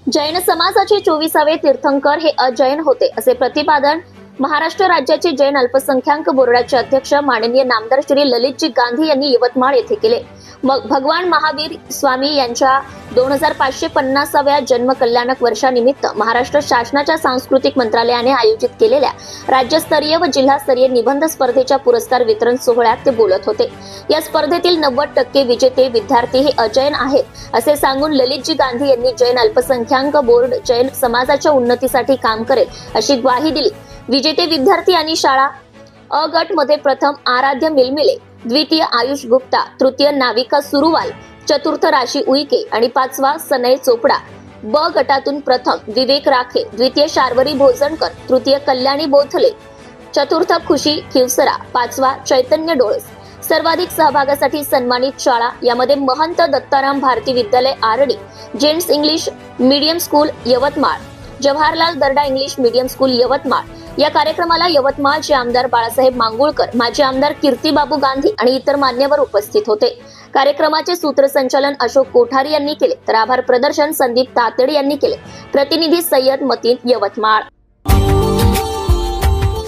जैन समाजाचे 24वे तीर्थंकर हे अजैन होते असे प्रतिपादन महाराष्ट्र राज्याचे जैन अल्पसंख्याक बोर्डाचे अध्यक्ष माननीय नामदार श्री ललितजी गांधी यांनी यवतमाळ येथे केले। भगवान महावीर स्वामी यांच्या 2550व्या जन्म कल्याणक वर्षानिमित्त महाराष्ट्र शासनाच्या सांस्कृतिक मंत्रालयाने आयोजित केलेल्या राज्यस्तरीय व जिल्हास्तरीय निबंध स्पर्धेच्या पुरस्कार वितरण सोहळ्यात ते बोलत होते। या स्पर्धेतील 90% विजेते विद्यार्थी हे अजैन आहेत असे सांगून ललितजी गांधी यांनी जैन अल्पसंख्याक बोर्ड जैन समाजाच्या उन्नतीसाठी काम करेल अशी ग्वाही दिली। विजेते विद्यार्थी आणि शाळा अ गट मध्ये प्रथम आराध्य मिलमिले, द्वितीय आयुष गुप्ता, तृतीय नाविका सुरुवाल, चतुर्थ राशी उईके आणि पाचवा सनय चोपडा। ब गटातून प्रथम विवेक राखे, द्वितीय शार्वरी भोजनकर, तृतीय कल्याणी बोथले, चतुर्थ खुशी खिवसरा, पाचवा चैतन्य डोळस। सर्वाधिक सहभागासाठी सन्मानित शाळा यामध्ये महंत Dattaram Bharati Vidyalaya RD, gents English medium school Yavatmal, Jawaharlal Darda English medium school Yavatmal. या कार्यक्रमाला यवतमाळचे आमदार बाळासाहेब मांगुळकर, माजी आमदार कीर्तिबाबू गांधी आणि इतर मान्यवर उपस्थित होते। कार्यक्रमाचे सूत्रसंचालन अशोक कोठारी यांनी केले तर आभार प्रदर्शन संदीप तातेड यांनी केले। प्रतिनिधी Syed Mateen, Yavatmal.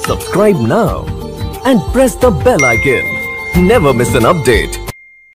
Subscribe now and press the bell icon. Never miss an update.